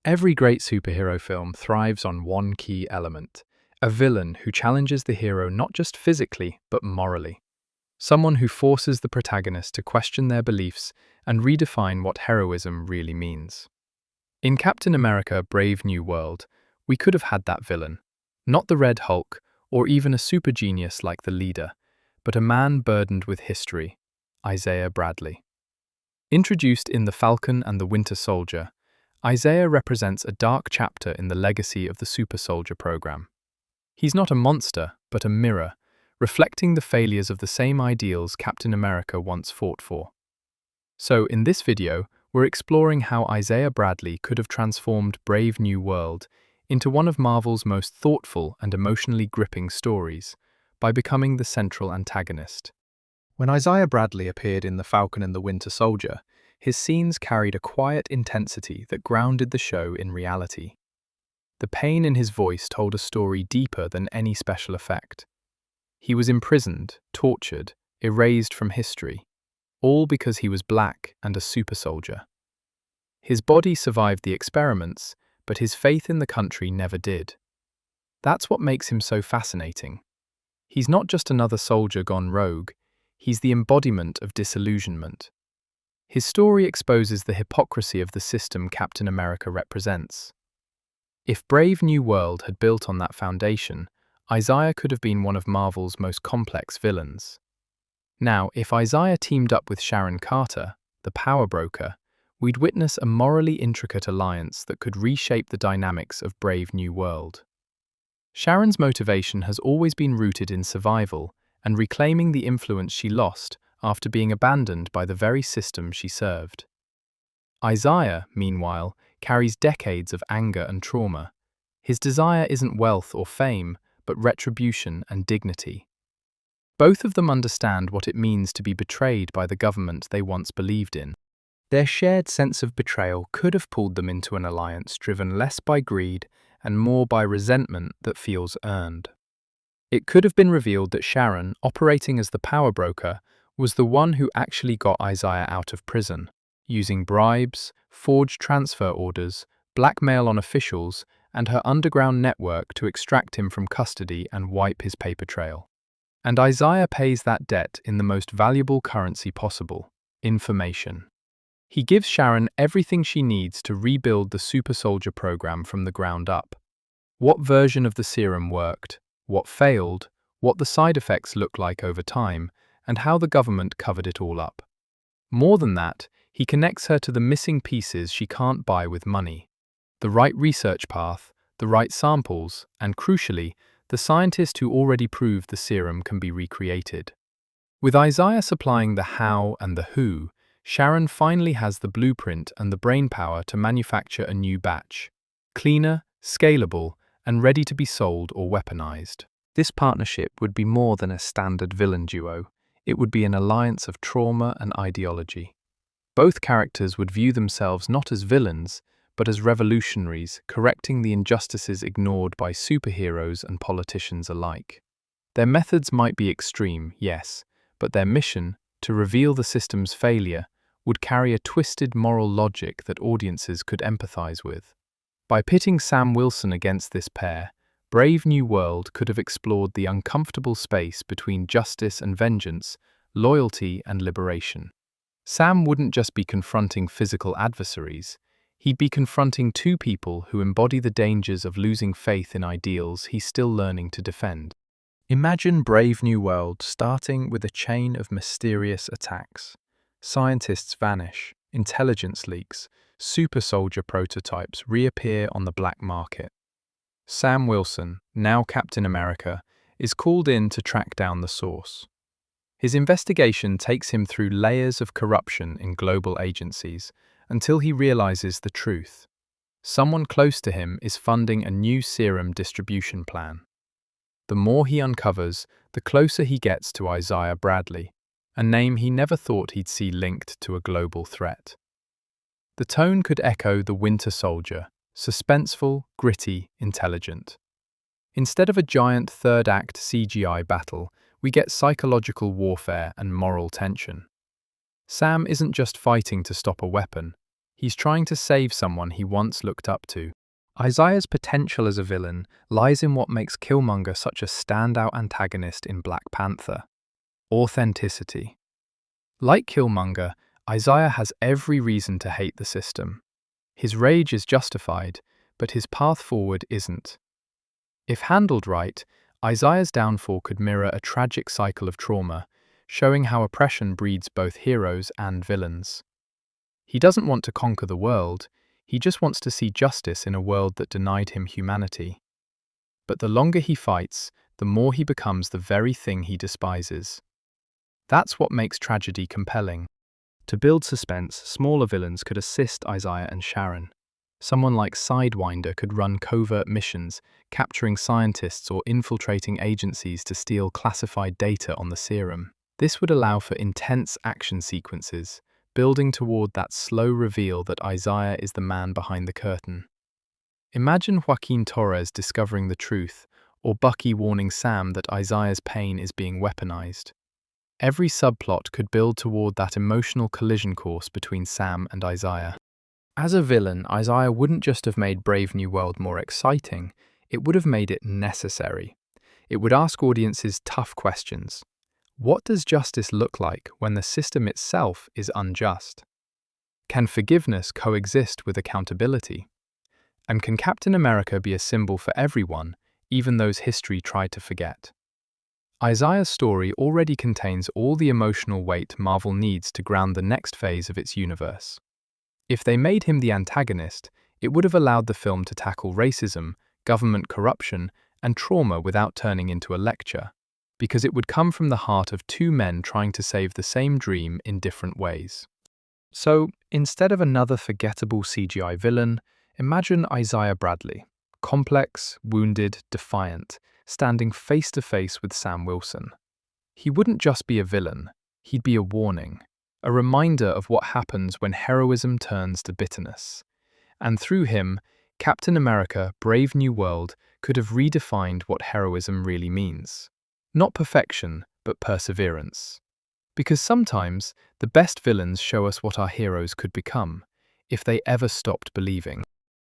Every great superhero film thrives on one key element: a villain who challenges the hero not just physically, but morally. Someone who forces the protagonist to question their beliefs and redefine what heroism really means. In Captain America: Brave New World, we could have had that villain. Not the Red Hulk, or even a super genius like the leader, but a man burdened with history, Isaiah Bradley. Introduced in The Falcon and the Winter Soldier, Isaiah represents a dark chapter in the legacy of the Super Soldier program. He's not a monster, but a mirror, reflecting the failures of the same ideals Captain America once fought for. So, in this video, we're exploring how Isaiah Bradley could have transformed Brave New World into one of Marvel's most thoughtful and emotionally gripping stories, by becoming the central antagonist. When Isaiah Bradley appeared in The Falcon and the Winter Soldier, his scenes carried a quiet intensity that grounded the show in reality. The pain in his voice told a story deeper than any special effect. He was imprisoned, tortured, erased from history, all because he was black and a super soldier. His body survived the experiments, but his faith in the country never did. That's what makes him so fascinating. He's not just another soldier gone rogue, he's the embodiment of disillusionment. His story exposes the hypocrisy of the system Captain America represents. If Brave New World had built on that foundation, Isaiah could have been one of Marvel's most complex villains. Now, if Isaiah teamed up with Sharon Carter, the power broker, we'd witness a morally intricate alliance that could reshape the dynamics of Brave New World. Sharon's motivation has always been rooted in survival and reclaiming the influence she lost after being abandoned by the very system she served. Isaiah, meanwhile, carries decades of anger and trauma. His desire isn't wealth or fame, but retribution and dignity. Both of them understand what it means to be betrayed by the government they once believed in. Their shared sense of betrayal could have pulled them into an alliance driven less by greed and more by resentment that feels earned. It could have been revealed that Sharon, operating as the power broker, was the one who actually got Isaiah out of prison, using bribes, forged transfer orders, blackmail on officials, and her underground network to extract him from custody and wipe his paper trail. And Isaiah pays that debt in the most valuable currency possible: information. He gives Sharon everything she needs to rebuild the Super Soldier program from the ground up. What version of the serum worked, what failed, what the side effects looked like over time, and how the government covered it all up. More than that, he connects her to the missing pieces she can't buy with money: the right research path, the right samples, and crucially, the scientist who already proved the serum can be recreated. With Isaiah supplying the how and the who, Sharon finally has the blueprint and the brainpower to manufacture a new batch, cleaner, scalable, and ready to be sold or weaponized. This partnership would be more than a standard villain duo. It would be an alliance of trauma and ideology. Both characters would view themselves not as villains, but as revolutionaries, correcting the injustices ignored by superheroes and politicians alike. Their methods might be extreme, yes, but their mission, to reveal the system's failure, would carry a twisted moral logic that audiences could empathize with. By pitting Sam Wilson against this pair, Brave New World could have explored the uncomfortable space between justice and vengeance, loyalty and liberation. Sam wouldn't just be confronting physical adversaries, he'd be confronting two people who embody the dangers of losing faith in ideals he's still learning to defend. Imagine Brave New World starting with a chain of mysterious attacks. Scientists vanish, intelligence leaks, super soldier prototypes reappear on the black market. Sam Wilson, now Captain America, is called in to track down the source. His investigation takes him through layers of corruption in global agencies until he realizes the truth. Someone close to him is funding a new serum distribution plan. The more he uncovers, the closer he gets to Isaiah Bradley, a name he never thought he'd see linked to a global threat. The tone could echo The Winter Soldier, suspenseful, gritty, intelligent. Instead of a giant third-act CGI battle, we get psychological warfare and moral tension. Sam isn't just fighting to stop a weapon, He's trying to save someone he once looked up to. Isaiah's potential as a villain lies in what makes Killmonger such a standout antagonist in Black Panther: authenticity. Like Killmonger, Isaiah has every reason to hate the system. His rage is justified, but his path forward isn't. If handled right, Isaiah's downfall could mirror a tragic cycle of trauma, showing how oppression breeds both heroes and villains. He doesn't want to conquer the world, he just wants to see justice in a world that denied him humanity. But the longer he fights, the more he becomes the very thing he despises. That's what makes tragedy compelling. To build suspense, smaller villains could assist Isaiah and Sharon. Someone like Sidewinder could run covert missions, capturing scientists or infiltrating agencies to steal classified data on the serum. This would allow for intense action sequences, building toward that slow reveal that Isaiah is the man behind the curtain. Imagine Joaquin Torres discovering the truth, or Bucky warning Sam that Isaiah's pain is being weaponized. Every subplot could build toward that emotional collision course between Sam and Isaiah. As a villain, Isaiah wouldn't just have made Brave New World more exciting, it would have made it necessary. It would ask audiences tough questions. What does justice look like when the system itself is unjust? Can forgiveness coexist with accountability? And can Captain America be a symbol for everyone, even those history tried to forget? Isaiah's story already contains all the emotional weight Marvel needs to ground the next phase of its universe. If they made him the antagonist, it would have allowed the film to tackle racism, government corruption, and trauma without turning into a lecture, because it would come from the heart of two men trying to save the same dream in different ways. So, instead of another forgettable CGI villain, imagine Isaiah Bradley, complex, wounded, defiant, standing face to face with Sam Wilson. He wouldn't just be a villain, he'd be a warning, a reminder of what happens when heroism turns to bitterness. And through him, Captain America: Brave New World could have redefined what heroism really means. Not perfection, but perseverance. Because sometimes, the best villains show us what our heroes could become, if they ever stopped believing.